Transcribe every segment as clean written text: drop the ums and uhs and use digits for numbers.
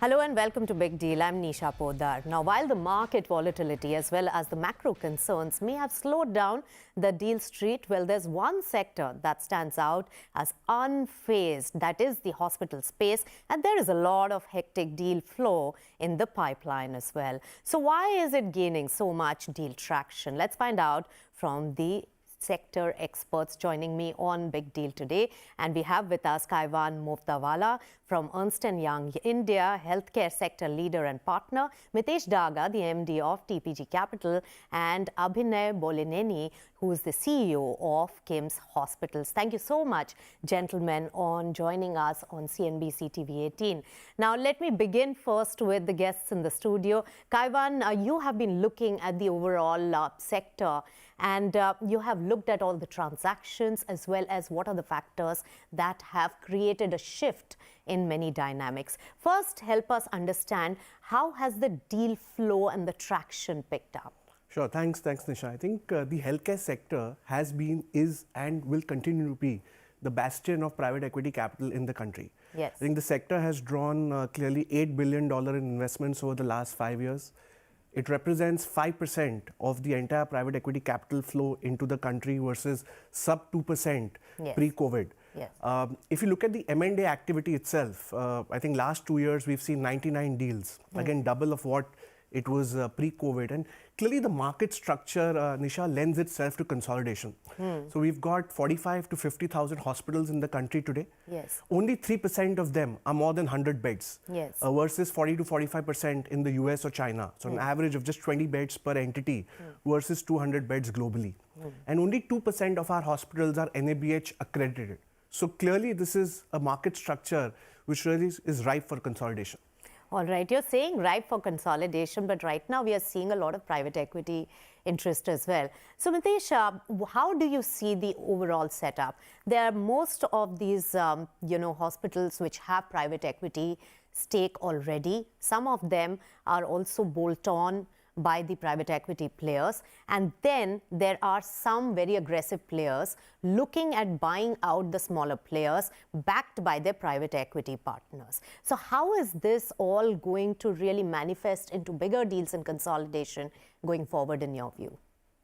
Hello and welcome to Big Deal. I'm Nisha Poddar. Now, while the market volatility as well as the macro concerns may have slowed down the deal street, well, there's one sector that stands out as unfazed, that is the hospital space, and there is a lot of hectic deal flow in the pipeline as well. So why is it gaining so much deal traction? Let's find out from the sector experts joining me on Big Deal today. And we have with us Kaivaan Movdawalla from Ernst & Young India, healthcare sector leader and partner, Mitesh Daga, the MD of TPG Capital, and Abhinay Bollineni, who is the CEO of KIMS Hospitals. Thank you so much, gentlemen, on joining us on CNBC-TV18. Now, let me begin first with the guests in the studio. Kaivaan, you have been looking at the overall sector, and you have looked at all the transactions as well as what are the factors that have created a shift in many dynamics. First, help us understand how has the deal flow and the traction picked up? Sure, thanks Nisha. I think the healthcare sector has been, is and will continue to be the bastion of private equity capital in the country. Yes. I think the sector has drawn clearly $8 billion in investments over the last 5 years. It represents 5% of the entire private equity capital flow into the country versus sub 2% pre-COVID. Yes. If you look at the M&A activity itself, I think last 2 years we've seen 99 deals, again double of what it was pre-COVID. And clearly the market structure, Nisha, lends itself to consolidation. So we've got 45 to 50,000 hospitals in the country today. Yes. Only 3% of them are more than 100 beds. Yes. Versus 40 to 45% in the US or China. So an average of just 20 beds per entity versus 200 beds globally. And only 2% of our hospitals are NABH accredited. So clearly this is a market structure which really is ripe for consolidation. All right, you're saying ripe for consolidation, but right now we are seeing a lot of private equity interest as well. So Mitesh, how do you see the overall setup? There are most of these, hospitals which have private equity stake already. Some of them are also bolt-on by the private equity players. And then there are some very aggressive players looking at buying out the smaller players backed by their private equity partners. So how is this all going to really manifest into bigger deals and consolidation going forward in your view?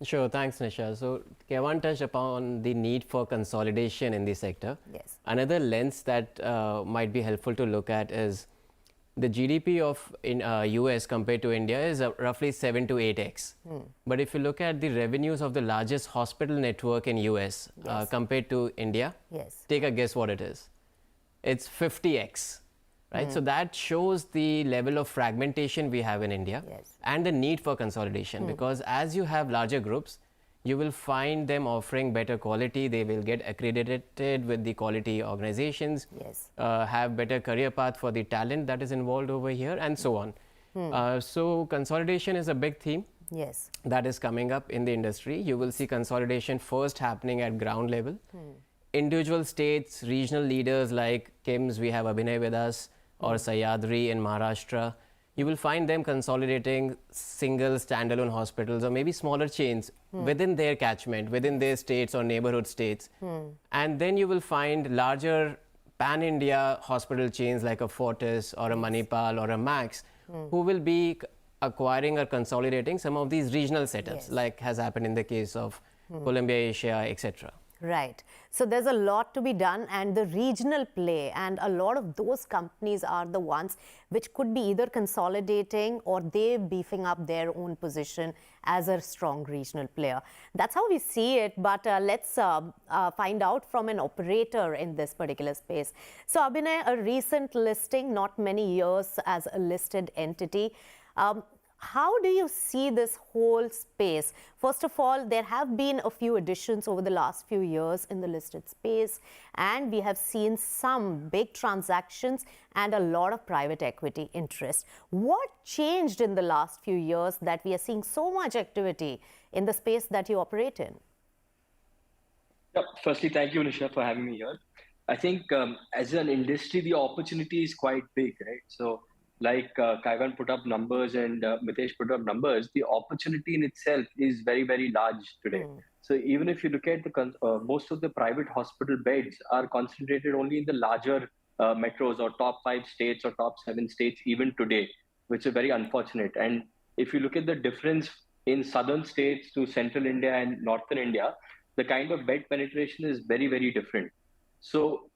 Sure, thanks Nisha. So Kaivaan touched upon the need for consolidation in the sector. Yes. Another lens that might be helpful to look at is the GDP of US compared to India is roughly 7 to 8x. But if you look at the revenues of the largest hospital network in US compared to India, take a guess what it is. It's 50x, right? So that shows the level of fragmentation we have in India and the need for consolidation because as you have larger groups, you will find them offering better quality. They will get accredited with the quality organizations, have better career path for the talent that is involved over here, and so on. So consolidation is a big theme that is coming up in the industry. You will see consolidation first happening at ground level. Individual states, regional leaders like KIMS, we have Abhinay with us, or Sahyadri in Maharashtra. You will find them consolidating single standalone hospitals or maybe smaller chains within their catchment, within their states or neighborhood states. And then you will find larger pan-India hospital chains like a Fortis or a Manipal or a Max who will be acquiring or consolidating some of these regional setups like has happened in the case of Columbia Asia, etc. Right. So there's a lot to be done and the regional play and a lot of those companies are the ones which could be either consolidating or they beefing up their own position as a strong regional player. That's how we see it, but let's find out from an operator in this particular space. So Abhinay, a recent listing, not many years as a listed entity. How do you see this whole space? First of all, there have been a few additions over the last few years in the listed space, and we have seen some big transactions and a lot of private equity interest. What changed in the last few years that we are seeing so much activity in the space that you operate in? Firstly, thank you, Nisha, for having me here. I think as an industry, the opportunity is quite big, right? So like Kaivaan put up numbers and Mitesh put up numbers, the opportunity in itself is very, very large today. So even if you look at the most of the private hospital beds are concentrated only in the larger metros or top 5 states or top 7 states even today, which is very unfortunate. And if you look at the difference in southern states to central India and northern India, the kind of bed penetration is very, very different. So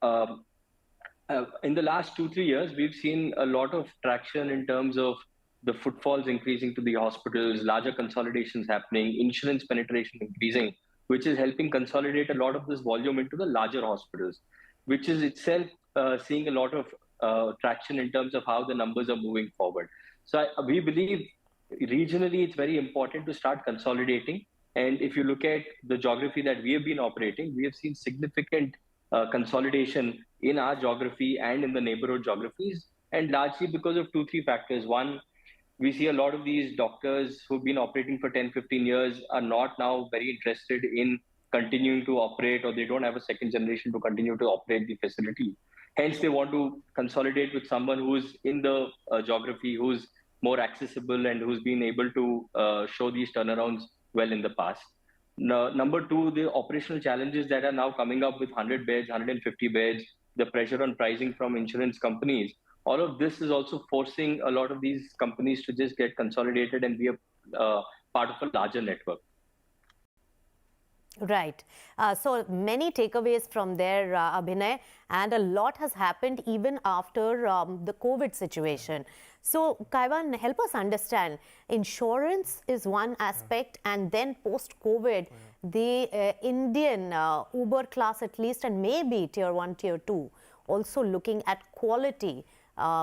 in the last 2-3 years, we've seen a lot of traction in terms of the footfalls increasing to the hospitals, larger consolidations happening, insurance penetration increasing, which is helping consolidate a lot of this volume into the larger hospitals, which is itself seeing a lot of traction in terms of how the numbers are moving forward. So we believe regionally it's very important to start consolidating. And if you look at the geography that we have been operating, we have seen significant consolidation in our geography and in the neighborhood geographies, and largely because of 2-3 factors. One, we see a lot of these doctors who've been operating for 10-15 years are not now very interested in continuing to operate, or they don't have a second generation to continue to operate the facility. Hence, they want to consolidate with someone who's in the geography, who's more accessible, and who's been able to show these turnarounds well in the past. Number two, the operational challenges that are now coming up with 100 beds, 150 beds, the pressure on pricing from insurance companies. All of this is also forcing a lot of these companies to just get consolidated and be a part of a larger network. Right. So many takeaways from there, Abhinay, and a lot has happened even after the COVID situation. So, Kaivaan, help us understand. Insurance is one aspect, and then post-COVID, the Indian Uber class at least, and maybe Tier 1, Tier 2, also looking at quality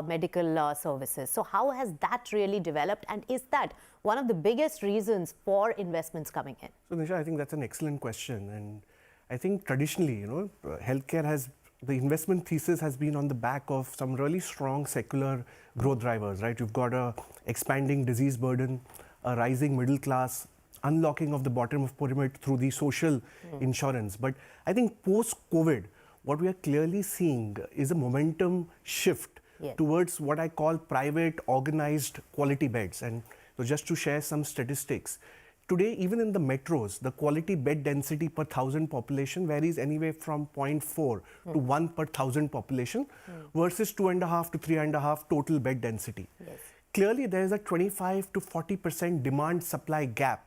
medical services. So how has that really developed, and is that one of the biggest reasons for investments coming in? So Nisha, I think that's an excellent question, and I think traditionally, healthcare has, the investment thesis has been on the back of some really strong secular growth drivers, right? You've got a expanding disease burden, a rising middle class, unlocking of the bottom of pyramid through the social insurance. But I think post-COVID, what we are clearly seeing is a momentum shift towards what I call private organized quality beds. And so just to share some statistics, today, even in the metros, the quality bed density per 1,000 population varies anywhere from 0.4 to 1 per 1,000 population versus 2.5 to 3.5 total bed density. Clearly, there is a 25 to 40% demand supply gap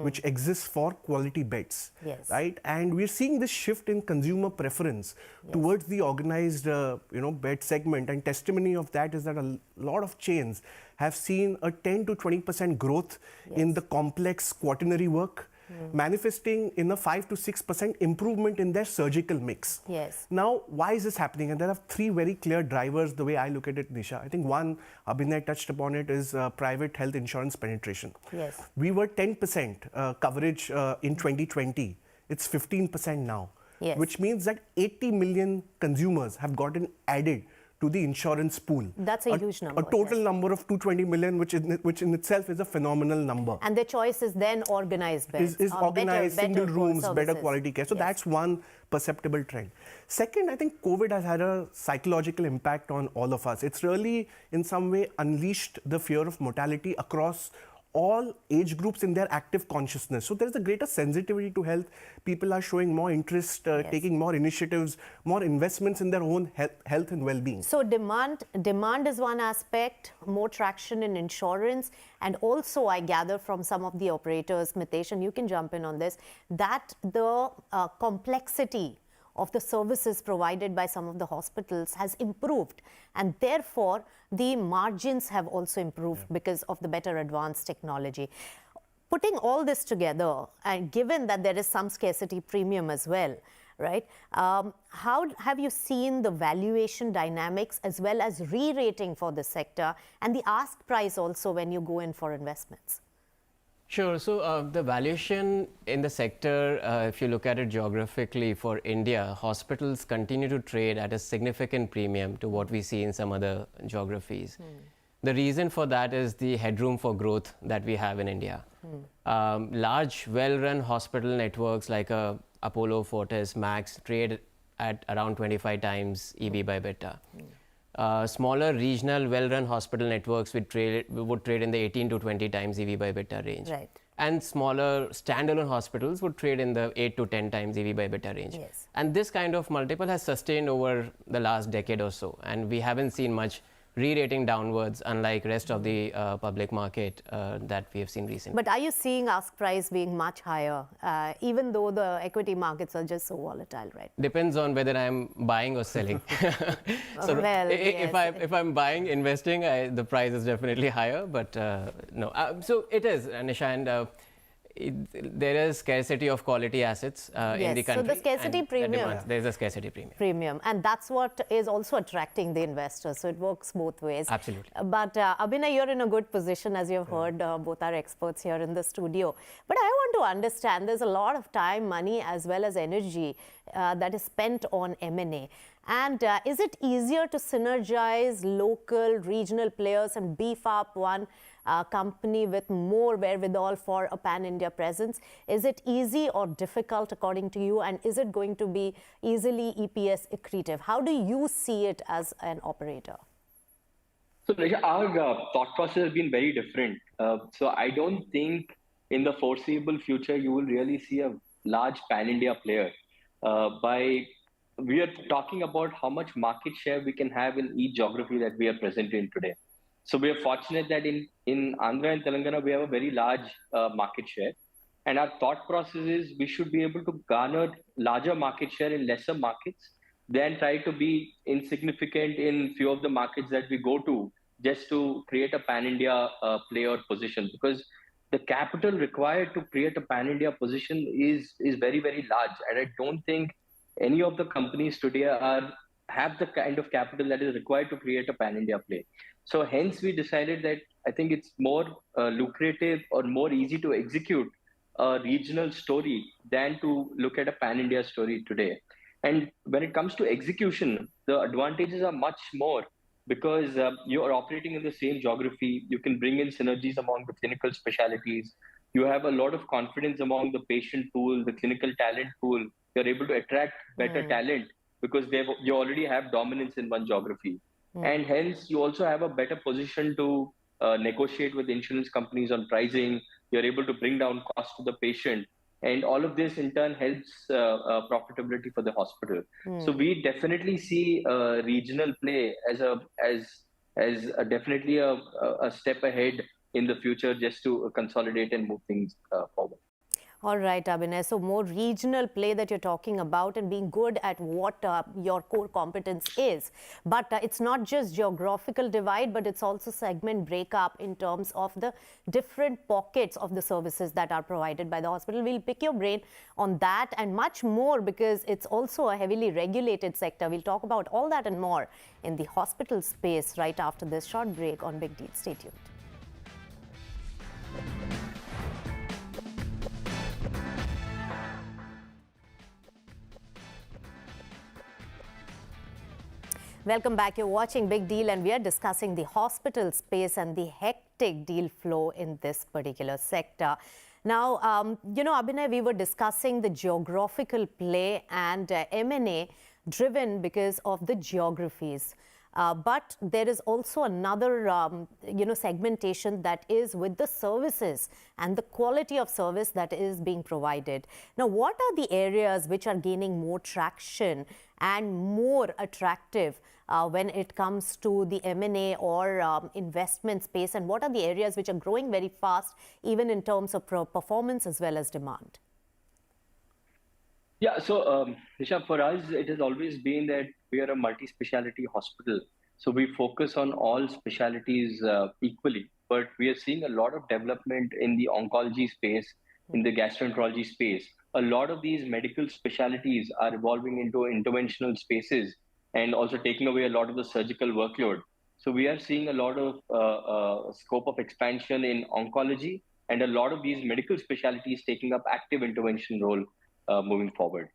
which exists for quality beds, right? And we're seeing this shift in consumer preference towards the organized, bed segment. And testimony of that is that a lot of chains have seen a 10 to 20% growth in the complex quaternary work, manifesting in a 5 to 6% improvement in their surgical mix. Now, why is this happening? And there are three very clear drivers the way I look at it, Nisha. I think one, Abhinay touched upon it, is private health insurance penetration. We were 10% coverage in 2020. It's 15% now, which means that 80 million consumers have gotten added to the insurance pool. That's a huge number. A total number of 220 million, which in itself is a phenomenal number. And the choice is then organized beds. Is organized, single rooms, services. better quality care. So that's one perceptible trend. Second, I think COVID has had a psychological impact on all of us. It's really, in some way, unleashed the fear of mortality across all age groups in their active consciousness. So there's a greater sensitivity to health. People are showing more interest, taking more initiatives, more investments in their own health and well-being. So demand is one aspect, more traction in insurance, and also I gather from some of the operators, Mitesh, and you can jump in on this, that the complexity of the services provided by some of the hospitals has improved, and therefore the margins have also improved because of the better advanced technology. Putting all this together, and given that there is some scarcity premium as well, right? How have you seen the valuation dynamics as well as re-rating for the sector and the ask price also when you go in for investments? Sure. So the valuation in the sector, if you look at it geographically for India, hospitals continue to trade at a significant premium to what we see in some other geographies. The reason for that is the headroom for growth that we have in India. Large, well-run hospital networks like Apollo, Fortis, Max trade at around 25 times EV by EBITDA. Smaller regional well-run hospital networks would trade in the 18 to 20 times EV by EBITDA range. and smaller standalone hospitals would trade in the 8 to 10 times EV by EBITDA range. Yes. And this kind of multiple has sustained over the last decade or so, and we haven't seen much re-rating downwards, unlike rest of the public market that we have seen recently. But are you seeing ask price being much higher, even though the equity markets are just so volatile, right? Depends on whether I'm buying or selling. So Well, if I'm buying, investing, the price is definitely higher. But no, so it is, Nisha, and there is scarcity of quality assets in the country. So the scarcity premium. There's a scarcity premium. Premium, and that's what is also attracting the investors. So it works both ways. Absolutely. But Abhinay, you're in a good position, as you've heard both our experts here in the studio. But I want to understand, there's a lot of time, money, as well as energy that is spent on M&A. And is it easier to synergize local, regional players and beef up one company with more wherewithal for a pan-India presence? Is it easy or difficult according to you? And is it going to be easily EPS accretive? How do you see it as an operator? So Nisha, our thought process has been very different. So I don't think in the foreseeable future you will really see a large pan-India player. We are talking about how much market share we can have in each geography that we are present in today. So we are fortunate that in Andhra and Telangana, we have a very large market share. And our thought process is we should be able to garner larger market share in lesser markets than try to be insignificant in few of the markets that we go to just to create a pan-India player position. Because the capital required to create a pan-India position is very, very large. And I don't think any of the companies today have the kind of capital that is required to create a pan-India play. So hence we decided that I think it's more lucrative or more easy to execute a regional story than to look at a pan-India story today. And when it comes to execution, the advantages are much more because you are operating in the same geography. You can bring in synergies among the clinical specialties. You have a lot of confidence among the patient pool, the clinical talent pool. You're able to attract better talent because you already have dominance in one geography. And hence, you also have a better position to negotiate with insurance companies on pricing. You're able to bring down costs to the patient. And all of this, in turn, helps profitability for the hospital. So we definitely see regional play as definitely a step ahead in the future just to consolidate and move things forward. All right, Abhinay. So more regional play that you're talking about and being good at what your core competence is. But it's not just geographical divide, but it's also segment breakup in terms of the different pockets of the services that are provided by the hospital. We'll pick your brain on that and much more because it's also a heavily regulated sector. We'll talk about all that and more in the hospital space right after this short break on Big Deal. Stay tuned. Welcome back. You're watching Big Deal and we are discussing the hospital space and the hectic deal flow in this particular sector. Now, Abhinay, we were discussing the geographical play and M&A driven because of the geographies. But there is also another, segmentation that is with the services and the quality of service that is being provided. Now, what are the areas which are gaining more traction and more attractive when it comes to the M&A or investment space? And what are the areas which are growing very fast, even in terms of performance as well as demand? Yeah, so Nisha, for us, it has always been that we are a multi-speciality hospital. So we focus on all specialties equally, but we are seeing a lot of development in the oncology space, in the gastroenterology space. A lot of these medical specialties are evolving into interventional spaces and also taking away a lot of the surgical workload. So we are seeing a lot of scope of expansion in oncology and a lot of these medical specialties taking up active intervention role moving forward.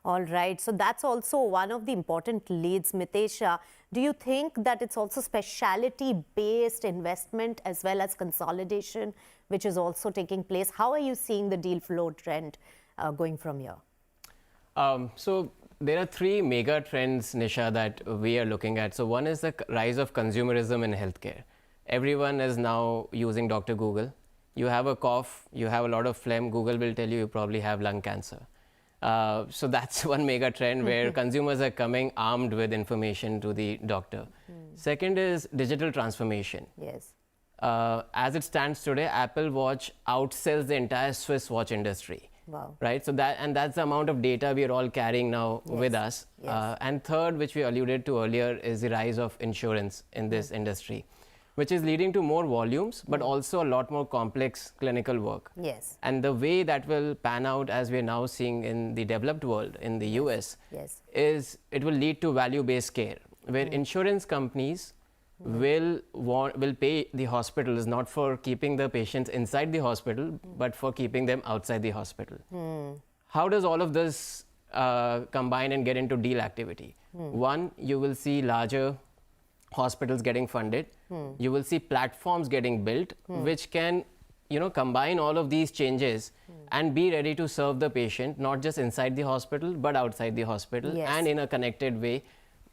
All right. So that's also one of the important leads. Mitesh, do you think that it's also specialty-based investment as well as consolidation, which is also taking place? How are you seeing the deal flow trend going from here? So there are three mega trends, Nisha, that we are looking at. So one is the rise of consumerism in healthcare. Everyone is now using Dr. Google. You have a cough, you have a lot of phlegm, Google will tell you you probably have lung cancer. So that's one mega trend where consumers are coming armed with information to the doctor. Second is digital transformation. Yes. As it stands today, Apple Watch outsells the entire Swiss watch industry. Wow. Right, so that's the amount of data we are all carrying now with us. Yes. And third, which we alluded to earlier, is the rise of insurance in this industry, which is leading to more volumes, but also a lot more complex clinical work. Yes. And the way that will pan out, as we're now seeing in the developed world, in the US, Yes. is it will lead to value-based care, where insurance companies will pay the hospitals not for keeping the patients inside the hospital, but for keeping them outside the hospital. How does all of this combine and get into deal activity? One, you will see larger hospitals getting funded. You will see platforms getting built, which can combine all of these changes and be ready to serve the patient, not just inside the hospital, but outside the hospital, Yes. and in a connected way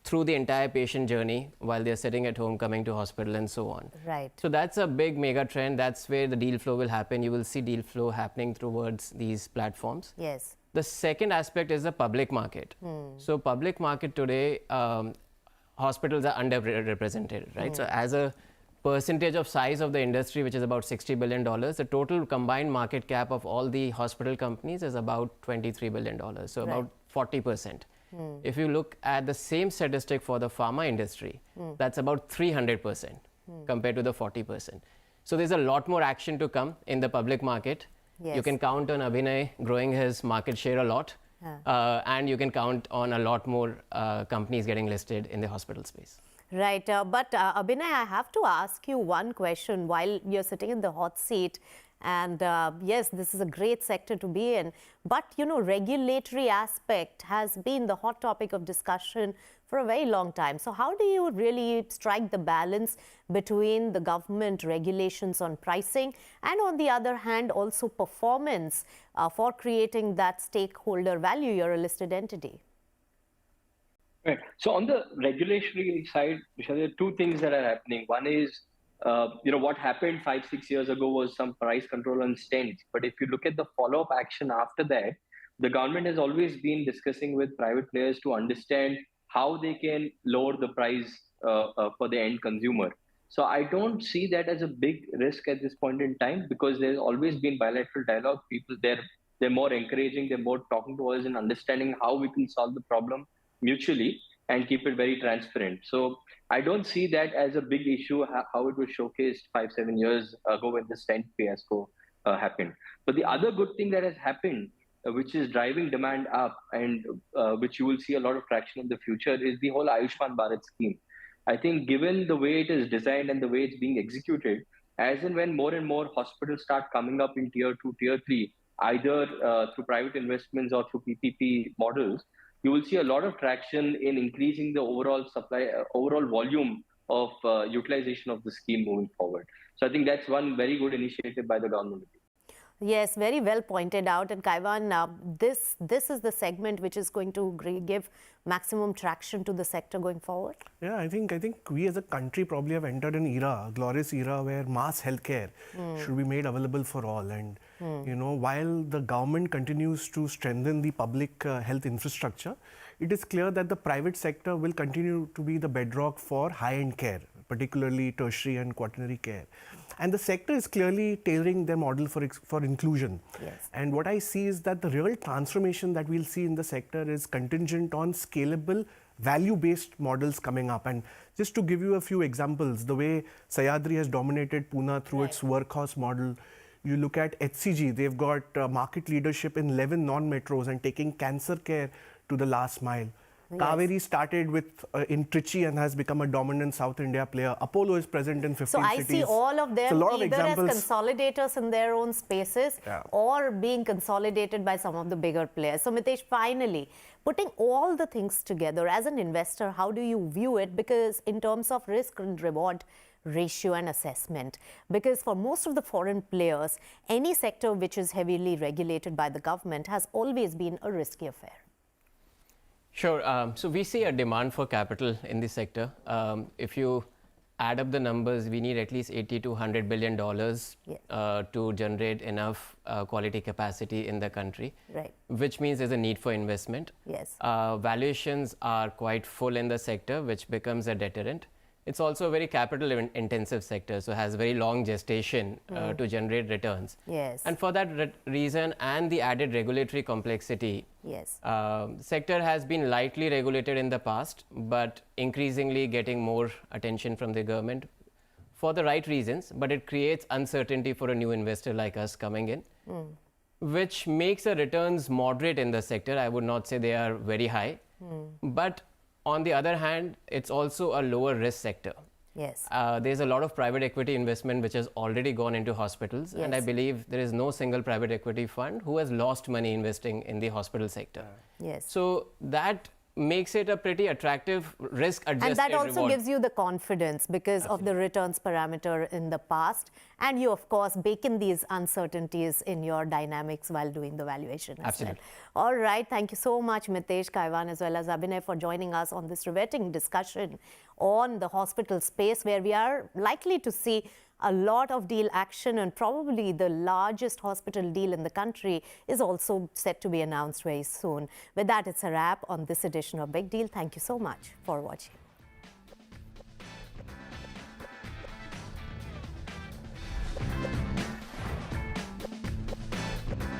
through the entire patient journey while they're sitting at home, coming to hospital, and so on. Right. So that's a big mega trend. That's where the deal flow will happen. You will see deal flow happening towards these platforms. Yes. The second aspect is the public market. So public market today, hospitals are underrepresented, right? So as a percentage of size of the industry, which is about $60 billion, the total combined market cap of all the hospital companies is about $23 billion, so about 40%. If you look at the same statistic for the pharma industry, that's about 300% compared to the 40%. So there's a lot more action to come in the public market. Yes. You can count on Abhinay growing his market share a lot, and you can count on a lot more companies getting listed in the hospital space. Right, but Abhinay, I have to ask you one question while you're sitting in the hot seat. And yes, this is a great sector to be in. But, regulatory aspect has been the hot topic of discussion for a very long time. So how do you really strike the balance between the government regulations on pricing and, on the other hand, also performance for creating that stakeholder value? You're a listed entity. Right. So on the regulatory side, Vishal, there are two things that are happening. One is, what happened 5-6 years ago was some price control on stents. But if you look at the follow-up action after that, the government has always been discussing with private players to understand how they can lower the price for the end consumer. So I don't see that as a big risk at this point in time, because there's always been bilateral dialogue. People, they're more encouraging, they're more talking to us and understanding how we can solve the problem mutually and keep it very transparent. So I don't see that as a big issue, how it was showcased 5-7 years ago when the stent fiasco happened. But the other good thing that has happened, which is driving demand up and which you will see a lot of traction in the future, is the whole Ayushman Bharat scheme. I think given the way it is designed and the way it's being executed, as and when more and more hospitals start coming up in tier 2, tier 3, either through private investments or through PPP models, you will see a lot of traction in increasing the overall supply, overall volume of utilization of the scheme moving forward. So I think that's one very good initiative by the government. Yes, very well pointed out. And Kaivaan, this is the segment which is going to give maximum traction to the sector going forward. Yeah, I think we as a country probably have entered an era, a glorious era, where mass healthcare should be made available for all. And while the government continues to strengthen the public health infrastructure, it is clear that the private sector will continue to be the bedrock for high-end care, particularly tertiary and quaternary care. And the sector is clearly tailoring their model for inclusion. Yes. And what I see is that the real transformation that we'll see in the sector is contingent on scalable, value-based models coming up. And just to give you a few examples, the way Sahyadri has dominated Pune through its workhorse model. You look at HCG, they've got market leadership in 11 non-metros and taking cancer care to the last mile. Yes. Kaveri started with in Trichy and has become a dominant South India player. Apollo is present in 15 cities. So I see all of them either as consolidators in their own spaces or being consolidated by some of the bigger players. So Mitesh, finally, putting all the things together as an investor, how do you view it? Because in terms of risk and reward ratio and assessment, because for most of the foreign players, any sector which is heavily regulated by the government has always been a risky affair. Sure. So we see a demand for capital in this sector. If you add up the numbers, we need at least 80 to 100 billion dollars Yeah. to generate enough quality capacity in the country, Right. which means there's a need for investment. Yes. Valuations are quite full in the sector, which becomes a deterrent. It's also a very capital intensive sector, so has very long gestation to generate returns. Yes. And for that reason and the added regulatory complexity, Yes. sector has been lightly regulated in the past, but increasingly getting more attention from the government for the right reasons, but it creates uncertainty for a new investor like us coming in, which makes the returns moderate in the sector. I would not say they are very high, but on the other hand, it's also a lower risk sector. Yes. There's a lot of private equity investment which has already gone into hospitals, and I Yes. believe there is no single private equity fund who has lost money investing in the hospital sector. Yes. So that makes it a pretty attractive risk-adjusted And that also reward. gives you the confidence because of the returns parameter in the past. And you, of course, bake in these uncertainties in your dynamics while doing the valuation as Absolutely. well. All right. Thank you so much, Mitesh, Kaivaan, as well as Abhinay, for joining us on this riveting discussion on the hospital space, where we are likely to see a lot of deal action, and probably the largest hospital deal in the country is also set to be announced very soon. With that, it's a wrap on this edition of Big Deal. Thank you so much for watching.